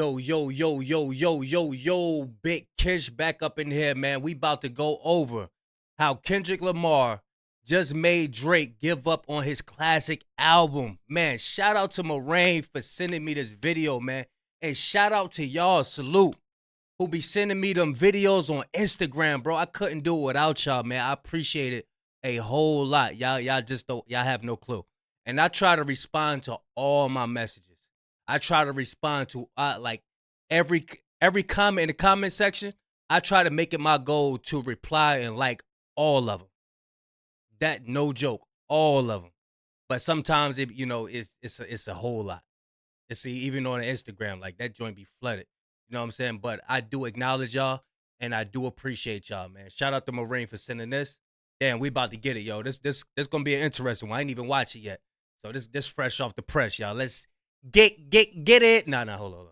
Yo, Big Kish back up in here, man. We about to go over how Kendrick Lamar just made Drake give up on his classic album. Man, shout out to Moraine for sending me this video, man. And shout out to y'all, salute, who be sending me them videos on Instagram, bro. I couldn't do it without y'all, man. I appreciate it a whole lot. Y'all just don't, y'all have no clue. And I try to respond to all my messages. I try to respond to like every comment in the comment section. I try to make it my goal to reply and like all of them. That no joke, all of them. But sometimes it's a whole lot. It's even on Instagram, like that joint be flooded. You know what I'm saying? But I do acknowledge y'all and I do appreciate y'all, man. Shout out to Moraine for sending this. Damn, we about to get it, yo. This gonna be an interesting one. I ain't even watch it yet. So this fresh off the press, y'all. Let's get it. Nah, hold on.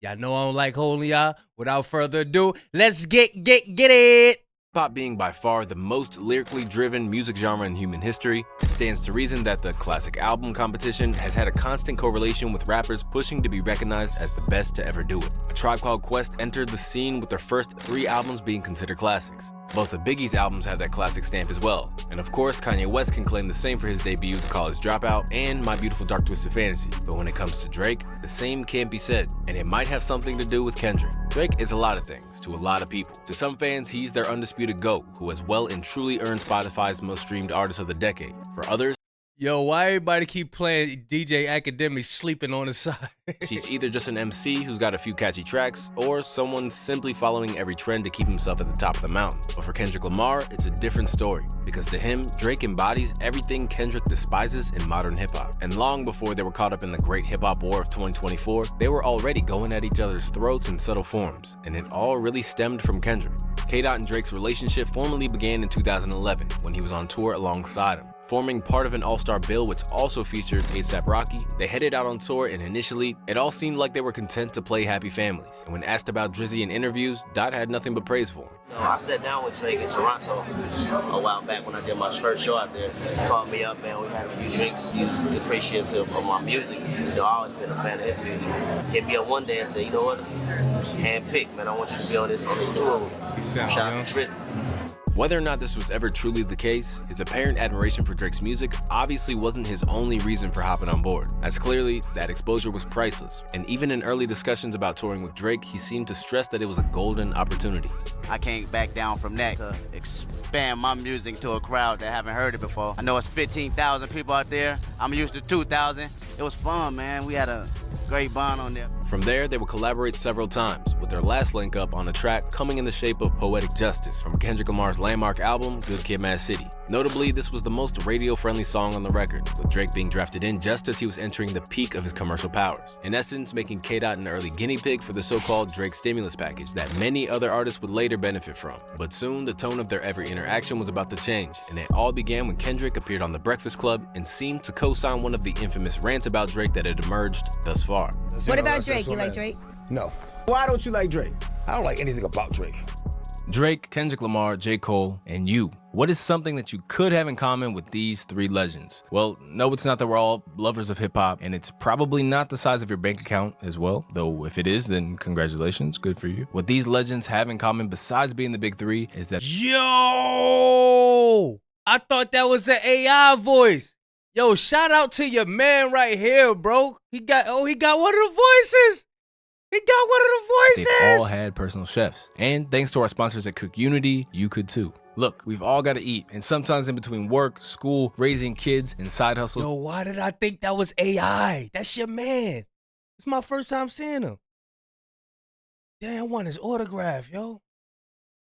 Y'all know I don't like holding y'all. Without further ado, let's get it. Hip-hop being by far the most lyrically driven music genre in human history, it stands to reason that the classic album competition has had a constant correlation with rappers pushing to be recognized as the best to ever do it. A Tribe Called Quest entered the scene with their first 3 albums being considered classics. Both of Biggie's albums have that classic stamp as well. And of course, Kanye West can claim the same for his debut, The College Dropout, and My Beautiful Dark Twisted Fantasy. But when it comes to Drake, the same can't be said, and it might have something to do with Kendrick. Drake is a lot of things to a lot of people. To some fans, he's their undisputed GOAT, who has well and truly earned Spotify's most streamed artist of the decade. For others, yo, why everybody keep playing DJ Academic sleeping on the side? he's either just an MC who's got a few catchy tracks, or someone simply following every trend to keep himself at the top of the mountain. But for Kendrick Lamar, it's a different story, because to him, Drake embodies everything Kendrick despises in modern hip-hop. And long before they were caught up in the great hip-hop war of 2024, they were already going at each other's throats in subtle forms, and it all really stemmed from Kendrick. K-Dot and Drake's relationship formally began in 2011, when he was on tour alongside him. Forming part of an all-star bill which also featured A$AP Rocky, they headed out on tour, and initially, it all seemed like they were content to play happy families. And when asked about Drizzy in interviews, Dot had nothing but praise for him. I sat down with Drake in Toronto a while back when I did my first show out there. He called me up, man. We had a few drinks. He was appreciative of my music. I've always been a fan of his music. Hit me up one day and said, you know what? Handpicked, man. I want you to be on this tour with me. Shout out to Drizzy. Whether or not this was ever truly the case, his apparent admiration for Drake's music obviously wasn't his only reason for hopping on board, as clearly, that exposure was priceless. And even in early discussions about touring with Drake, he seemed to stress that it was a golden opportunity. I can't back down from that to expand my music to a crowd that haven't heard it before. I know it's 15,000 people out there. I'm used to 2,000. It was fun, man. We had a great bond on there. From there, they would collaborate several times, with their last link up on a track coming in the shape of Poetic Justice from Kendrick Lamar's landmark album, Good Kid, Mad City. Notably, this was the most radio-friendly song on the record, with Drake being drafted in just as he was entering the peak of his commercial powers, in essence making K-Dot an early guinea pig for the so-called Drake stimulus package that many other artists would later benefit from. But soon, the tone of their every interaction was about to change, and it all began when Kendrick appeared on The Breakfast Club and seemed to co-sign one of the infamous rants about Drake that had emerged thus far. What about Drake? You like Drake? No. Why don't you like Drake? I don't like anything about Drake. Drake, Kendrick Lamar, J. Cole, and you. What is something that you could have in common with these 3 legends? Well, no, it's not that we're all lovers of hip-hop, and it's probably not the size of your bank account as well, though if it is, then congratulations, good for you. What these legends have in common besides being the big 3 is that— Yo! I thought that was an AI voice. Yo, shout out to your man right here, bro. He got one of the voices. He got one of the voices. They've all had personal chefs. And thanks to our sponsors at Cook Unity, you could too. Look, we've all got to eat, and sometimes in between work, school, raising kids, and side hustles. Yo, why did I think that was AI? That's your man. It's my first time seeing him. Damn, I want his autograph, yo.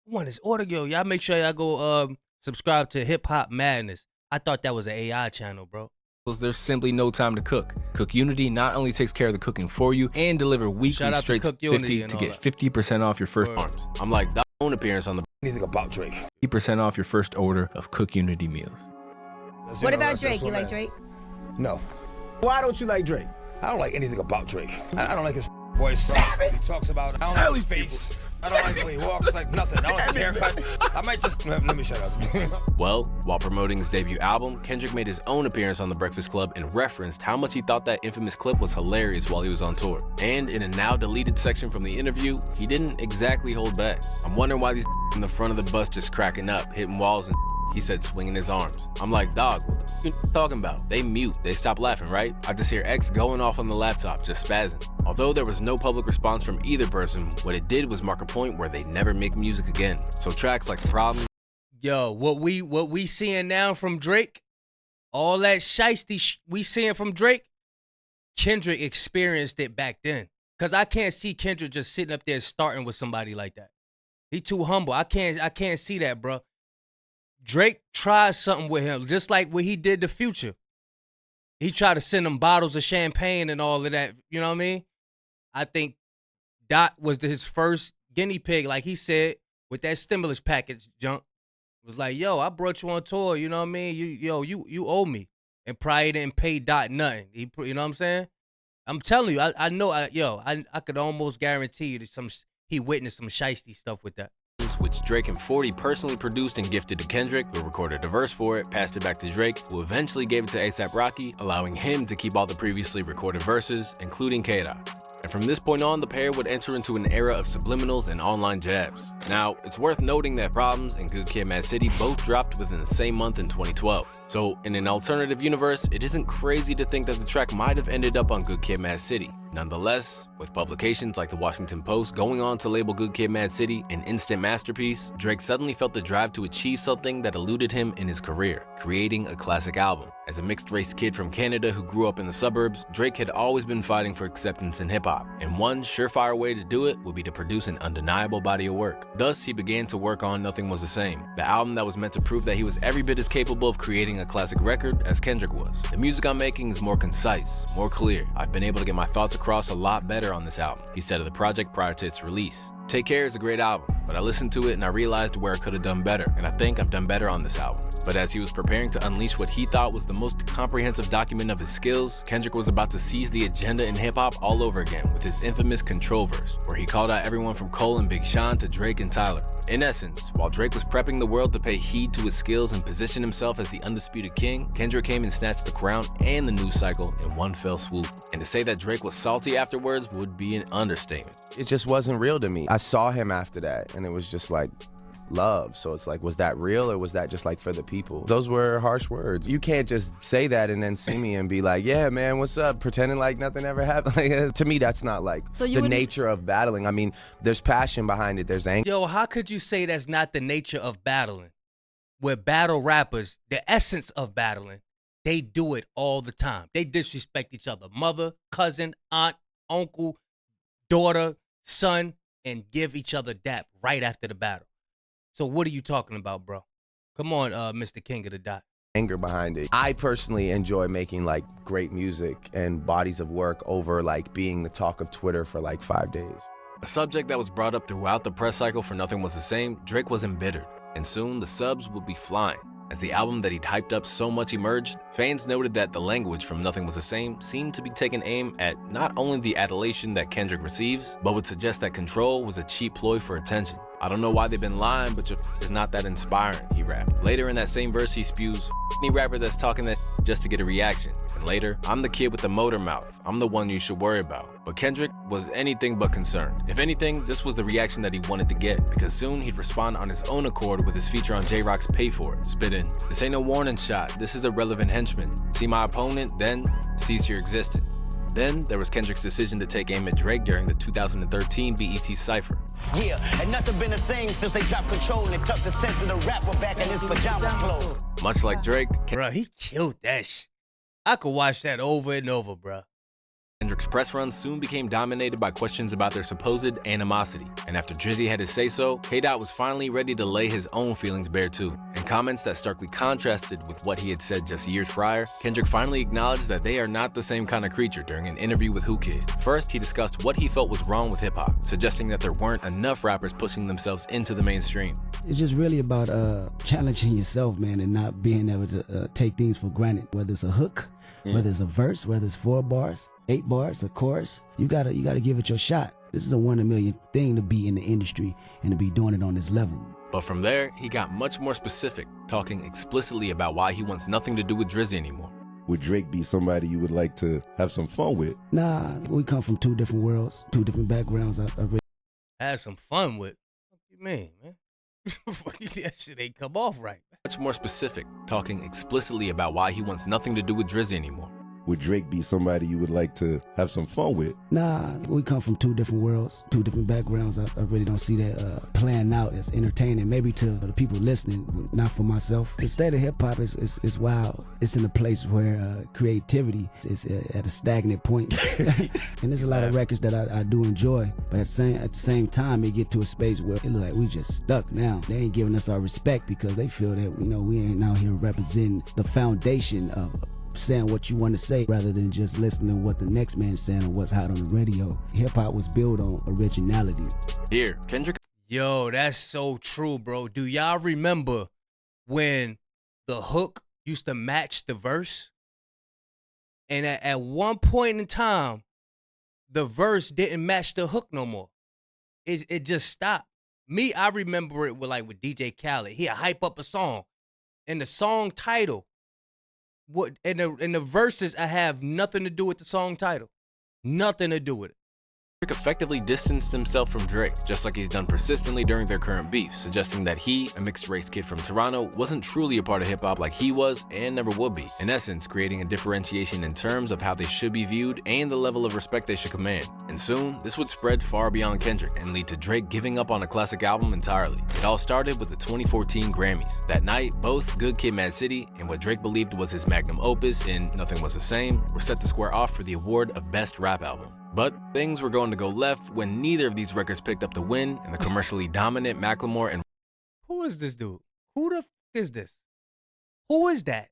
I want his autograph. Y'all make sure y'all go subscribe to Hip Hop Madness. I thought that was an AI channel, bro. There's simply no time to cook. Cook Unity not only takes care of the cooking for you and deliver weekly straight 50 to get 50% off your first arms. I'm like Doc's own appearance on the Anything about Drake. 50% off your first order of Cook Unity meals. What about Drake? You like Drake? No. Why don't you like Drake? I don't like anything about Drake. I don't like his voice. He talks about, I don't know his face. I don't like when he walks like nothing. I don't like his haircut. I might just let me shut up. Well, while promoting his debut album, Kendrick made his own appearance on The Breakfast Club and referenced how much he thought that infamous clip was hilarious while he was on tour. And in a now deleted section from the interview, he didn't exactly hold back. I'm wondering why these in the front of the bus just cracking up, hitting walls and he said, swinging his arms. I'm like, dog, what the f*** you talking about? They mute, they stop laughing, right? I just hear X going off on the laptop, just spazzing. Although there was no public response from either person, what it did was mark a point where they never make music again. So tracks like The Problem. Yo, what we seeing now from Drake, all that shiesty we seeing from Drake, Kendrick experienced it back then. Cause I can't see Kendrick just sitting up there starting with somebody like that. He too humble. I can't see that, bro. Drake tried something with him, just like what he did to Future. He tried to send him bottles of champagne and all of that. You know what I mean? I think Dot was his first guinea pig, like he said, with that stimulus package junk. It was like, yo, I brought you on tour. You know what I mean? You owe me. And probably didn't pay Dot nothing. You know what I'm saying? I'm telling you, I know. I could almost guarantee you that he witnessed some shiesty stuff with that. Which Drake and 40 personally produced and gifted to Kendrick, who recorded a verse for it, passed it back to Drake, who eventually gave it to A$AP Rocky, allowing him to keep all the previously recorded verses, including K-Dot. And from this point on, the pair would enter into an era of subliminals and online jabs. Now, it's worth noting that Problems and Good Kid, Mad City both dropped within the same month in 2012. So, in an alternative universe, it isn't crazy to think that the track might have ended up on Good Kid, Mad City. Nonetheless, with publications like the Washington Post going on to label Good Kid, Mad City an instant masterpiece, Drake suddenly felt the drive to achieve something that eluded him in his career, creating a classic album. As a mixed-race kid from Canada who grew up in the suburbs, Drake had always been fighting for acceptance in hip-hop, and one surefire way to do it would be to produce an undeniable body of work. Thus, he began to work on Nothing Was the Same, the album that was meant to prove that he was every bit as capable of creating a classic record as Kendrick was. The music I'm making is more concise, more clear. I've been able to get my thoughts across a lot better on this album, he said of the project prior to its release. Take Care is a great album, but I listened to it and I realized where I could have done better, and I think I've done better on this album. But as he was preparing to unleash what he thought was the most comprehensive document of his skills, Kendrick was about to seize the agenda in hip-hop all over again with his infamous Control verse, where he called out everyone from Cole and Big Sean to Drake and Tyler. In essence, while Drake was prepping the world to pay heed to his skills and position himself as the undisputed king, Kendrick came and snatched the crown and the news cycle in one fell swoop. And to say that Drake was salty afterwards would be an understatement. It just wasn't real to me. I saw him after that, and it was just like love. So it's like, was that real or was that just like for the people? Those were harsh words. You can't just say that and then see me and be like, yeah, man, what's up? Pretending like nothing ever happened. Like, to me, that's not like the nature of battling. I mean, there's passion behind it. There's anger. Yo, how could you say that's not the nature of battling? Where battle rappers, the essence of battling, they do it all the time. They disrespect each other. Mother, cousin, aunt, uncle, daughter, son, and give each other dap right after the battle. So what are you talking about, bro? Come on, Mr. King of the Dot. Anger behind it. I personally enjoy making like great music and bodies of work over like being the talk of Twitter for like 5 days. A subject that was brought up throughout the press cycle for Nothing Was the Same, Drake was embittered, and soon the subs would be flying. As the album that he'd hyped up so much emerged, fans noted that the language from Nothing Was the Same seemed to be taking aim at not only the adulation that Kendrick receives, but would suggest that Control was a cheap ploy for attention. I don't know why they've been lying, but your is not that inspiring, he rapped. Later in that same verse, he spews, any rapper that's talking that just to get a reaction. And later, I'm the kid with the motor mouth. I'm the one you should worry about. But Kendrick was anything but concerned. If anything, this was the reaction that he wanted to get, because soon he'd respond on his own accord with his feature on J-Rock's Pay For It. Spit in, this ain't no warning shot. This is a relevant henchman. See my opponent, then cease your existence. Then there was Kendrick's decision to take aim at Drake during the 2013 BET Cypher. Yeah, and nothing been the same since they dropped Control and tucked the sensitive rapper back in his pajama clothes. Much like Drake, Bro, he killed that shit. I could watch that over and over, bro. Kendrick's press run soon became dominated by questions about their supposed animosity. And after Drizzy had his say-so, K-Dot was finally ready to lay his own feelings bare too. In comments that starkly contrasted with what he had said just years prior, Kendrick finally acknowledged that they are not the same kind of creature during an interview with Who Kid. First, he discussed what he felt was wrong with hip-hop, suggesting that there weren't enough rappers pushing themselves into the mainstream. It's just really about challenging yourself, man, and not being able to take things for granted, whether it's a hook Whether it's a verse, whether it's 4 bars, 8 bars, a chorus, you gotta give it your shot. This is a 1 in a million thing to be in the industry and to be doing it on this level. But from there, he got much more specific, talking explicitly about why he wants nothing to do with Drizzy anymore. Would Drake be somebody you would like to have some fun with? Nah, we come from 2 different worlds, 2 different backgrounds. I really Have some fun with. What you mean, man? That shit ain't come off right. Much more specific, talking explicitly about why he wants nothing to do with Drizzy anymore. Would Drake be somebody you would like to have some fun with? Nah, we come from 2 different worlds, 2 different backgrounds. I really don't see that playing out as entertaining. Maybe to the people listening, but not for myself. The state of hip hop is wild. It's in a place where creativity is at a stagnant point. And there's a lot of records that I do enjoy, but at the same time, it get to a space where it look like we just stuck now. They ain't giving us our respect because they feel that we ain't out here representing the foundation of saying what you want to say rather than just listening to what the next man is saying or what's hot on the radio. Hip-hop was built on originality. Here, Kendrick. Yo, that's so true, bro. Do y'all remember when the hook used to match the verse? And at one point in time, the verse didn't match the hook no more. It just stopped. I remember it with DJ Khaled. He'd hype up a song, and the song title, in the verses, I have nothing to do with the song title. Nothing to do with it. Kendrick effectively distanced himself from Drake, just like he's done persistently during their current beef, suggesting that he, a mixed-race kid from Toronto, wasn't truly a part of hip-hop like he was and never would be, in essence creating a differentiation in terms of how they should be viewed and the level of respect they should command. And soon, this would spread far beyond Kendrick and lead to Drake giving up on a classic album entirely. It all started with the 2014 Grammys. That night, both Good Kid, Mad City and what Drake believed was his magnum opus in Nothing Was the Same were set to square off for the award of Best Rap Album. But things were going to go left when neither of these records picked up the win, and the commercially dominant Macklemore and Who is this dude? Who the f is this? Who is that?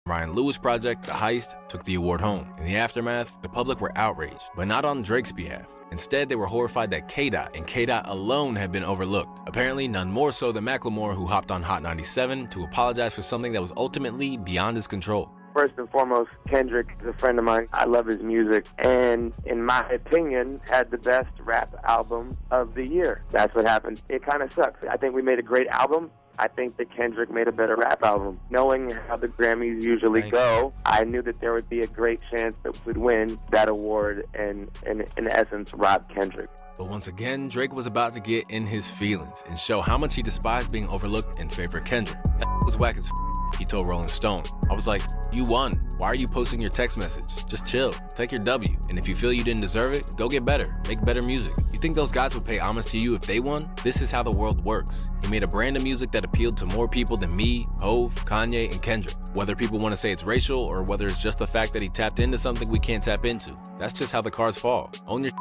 Ryan Lewis project, The Heist, took the award home. In the aftermath, the public were outraged, but not on Drake's behalf. Instead, they were horrified that K-Dot and K-Dot alone had been overlooked. Apparently, none more so than Macklemore, who hopped on Hot 97 to apologize for something that was ultimately beyond his control. First and foremost, Kendrick is a friend of mine. I love his music, and in my opinion, had the best rap album of the year. That's what happened. It kind of sucks. I think we made a great album. I think that Kendrick made a better rap album. Knowing how the Grammys usually go, I knew that there would be a great chance that we would win that award and, in essence, rob Kendrick. But once again, Drake was about to get in his feelings and show how much he despised being overlooked in favor of Kendrick. That was whack as he told Rolling Stone. I was like, you won. Why are you posting your text message? Just chill. Take your W. And if you feel you didn't deserve it, go get better. Make better music. You think those guys would pay homage to you if they won? This is how the world works. He made a brand of music that appealed to more people than me, Hov, Kanye, and Kendrick. Whether people want to say it's racial or whether it's just the fact that he tapped into something we can't tap into. That's just how the cards fall. Own your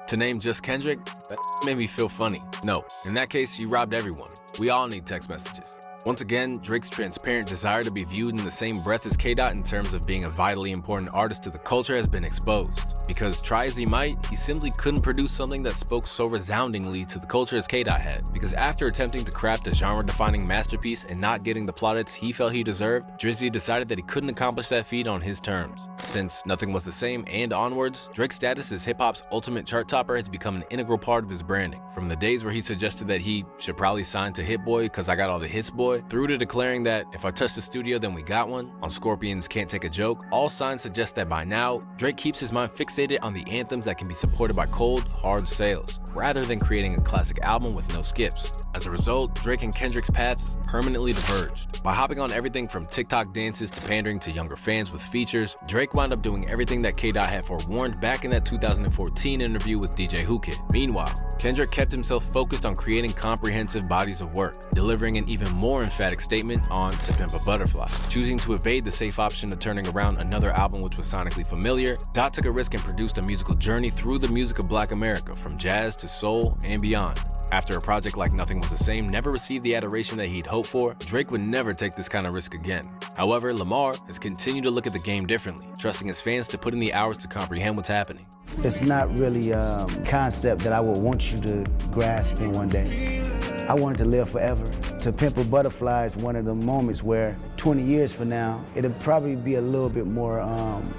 To name just Kendrick, that made me feel funny. No, in that case, you robbed everyone. We all need text messages. Once again, Drake's transparent desire to be viewed in the same breath as K-Dot in terms of being a vitally important artist to the culture has been exposed. Because try as he might, he simply couldn't produce something that spoke so resoundingly to the culture as K-Dot had. Because after attempting to craft a genre-defining masterpiece and not getting the plaudits he felt he deserved, Drizzy decided that he couldn't accomplish that feat on his terms. Since Nothing Was the Same and onwards, Drake's status as hip-hop's ultimate chart topper has become an integral part of his branding. From the days where he suggested that he should probably sign to Hit Boy cause I got all the hits boy, through to declaring that if I touch the studio then we got one, on Scorpion's Can't Take a Joke, all signs suggest that by now, Drake keeps his mind fixated on the anthems that can be supported by cold, hard sales, rather than creating a classic album with no skips. As a result, Drake and Kendrick's paths permanently diverged. By hopping on everything from TikTok dances to pandering to younger fans with features, Drake wound up doing everything that K-Dot had forewarned back in that 2014 interview with DJ Who-Kid. Meanwhile, Kendrick kept himself focused on creating comprehensive bodies of work, delivering an even more emphatic statement on To Pimp a Butterfly. Choosing to evade the safe option of turning around another album which was sonically familiar, Dot took a risk and produced a musical journey through the music of Black America, from jazz to soul and beyond. After a project like Nothing Was the Same never received the adoration that he'd hoped for, Drake would never take this kind of risk again. However, Lamar has continued to look at the game differently, trusting his fans to put in the hours to comprehend what's happening. It's not really a concept that I would want you to grasp in one day. I wanted to live forever. To Pimp a Butterfly is one of the moments where 20 years from now, it'll probably be a little bit more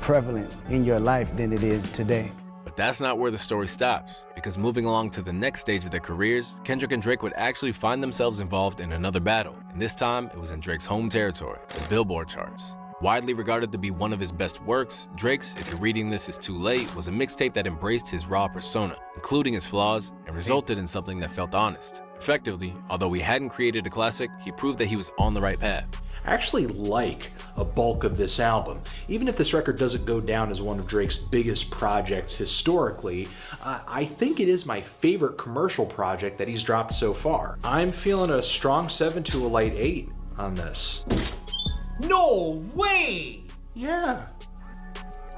prevalent in your life than it is today. But that's not where the story stops, because moving along to the next stage of their careers, Kendrick and Drake would actually find themselves involved in another battle, and this time it was in Drake's home territory, the Billboard charts. Widely regarded to be one of his best works, Drake's If You're Reading This Is Too Late was a mixtape that embraced his raw persona, including his flaws, and resulted in something that felt honest. Effectively, although he hadn't created a classic, he proved that he was on the right path. I actually like a bulk of this album. Even if this record doesn't go down as one of Drake's biggest projects historically, I think it is my favorite commercial project that he's dropped so far. I'm feeling a strong 7 to a light 8 on this. No way! Yeah,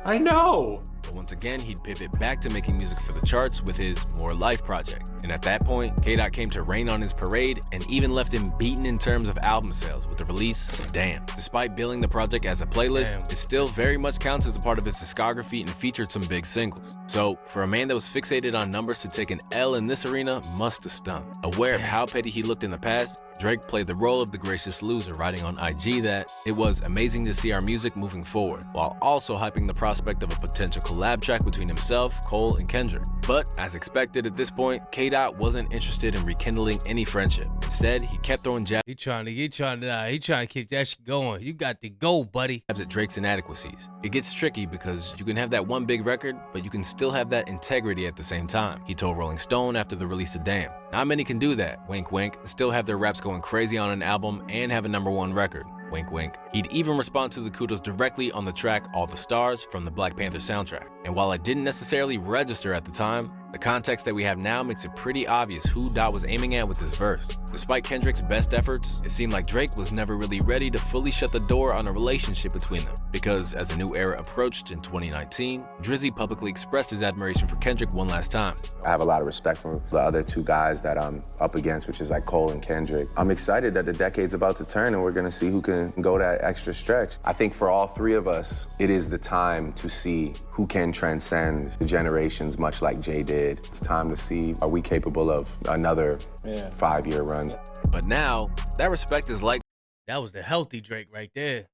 I know. But once again, he'd pivot back to making music for the charts with his More Life project. And at that point, K-Dot came to rain on his parade and even left him beaten in terms of album sales with the release of Damn. Despite billing the project as a playlist, it still very much counts as a part of his discography and featured some big singles. So, for a man that was fixated on numbers to take an L in this arena must have stung. Aware of how petty he looked in the past, Drake played the role of the gracious loser, writing on IG that it was amazing to see our music moving forward, while also hyping the prospect of a potential collab track between himself, Cole, and Kendrick. But, as expected at this point, K-Dot wasn't interested in rekindling any friendship. Instead, he kept throwing jabs He trying to keep that shit going. You got to go, buddy. at Drake's inadequacies. It gets tricky because you can have that one big record, but you can still have that integrity at the same time. He told Rolling Stone after the release of Damn. Not many can do that, wink wink, and still have their raps going crazy on an album and have a #1 record. Wink wink. He'd even respond to the kudos directly on the track All the Stars from the Black Panther soundtrack. And while I didn't necessarily register at the time, the context that we have now makes it pretty obvious who Dot was aiming at with this verse. Despite Kendrick's best efforts, it seemed like Drake was never really ready to fully shut the door on a relationship between them. Because as a new era approached in 2019, Drizzy publicly expressed his admiration for Kendrick one last time. I have a lot of respect for the other two guys that I'm up against, which is like Cole and Kendrick. I'm excited that the decade's about to turn and we're gonna see who can go that extra stretch. I think for all three of us, it is the time to see who can transcend the generations, much like Jay did. It's time to see, are we capable of another 5-year run? But now, that respect is like That was the healthy Drake right there.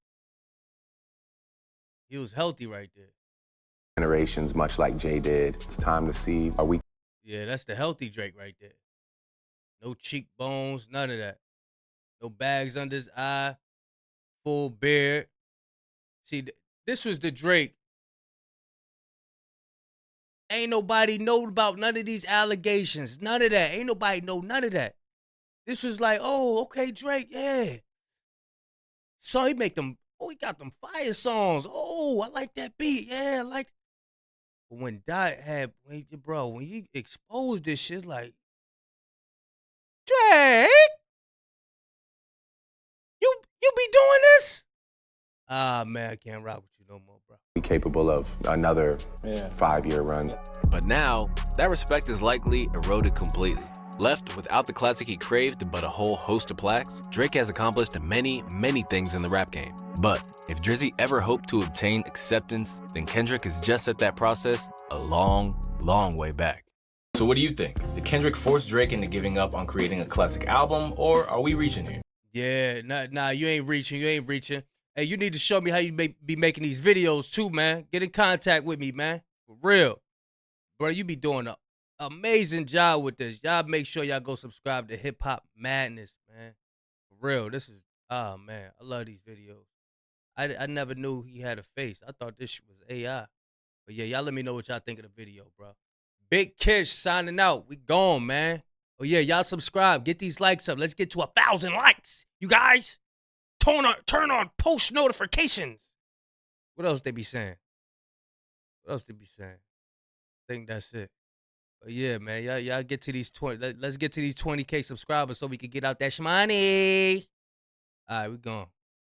He was healthy right there. Generations, much like Jay did. It's time to see, are we? Yeah, that's the healthy Drake right there. No cheekbones, none of that. No bags under his eye, full beard. See, this was the Drake. Ain't nobody know about none of these allegations. None of that. Ain't nobody know none of that. This was like, oh, okay, Drake, yeah. So he make them, he got them fire songs. Oh, I like that beat. Yeah, I like. But when Dot had, when you exposed this shit, like, Drake, you be doing this? Ah, man, I can't rock with you no more, bro. Be capable of another 5-year run. But now, that respect is likely eroded completely. Left without the classic he craved but a whole host of plaques, Drake has accomplished many, many things in the rap game. But if Drizzy ever hoped to obtain acceptance, then Kendrick is just at that process a long, long way back. So what do you think? Did Kendrick force Drake into giving up on creating a classic album, or are we reaching here? Yeah, nah, you ain't reaching. Hey, you need to show me how you be making these videos too, man. Get in contact with me, man. For real. Bro, you be doing an amazing job with this. Y'all make sure y'all go subscribe to Hip Hop Madness, man. For real. This is, oh, man. I love these videos. I never knew he had a face. I thought this shit was AI. But yeah, y'all let me know what y'all think of the video, bro. Big Kish signing out. We gone, man. Oh, yeah, y'all subscribe. Get these likes up. Let's get to 1,000 likes. You guys, turn on post notifications. What else they be saying? I think that's it. But yeah, man, y'all get to these 20. Let's get to these 20K subscribers so we can get out that shmoney. All right, we gone.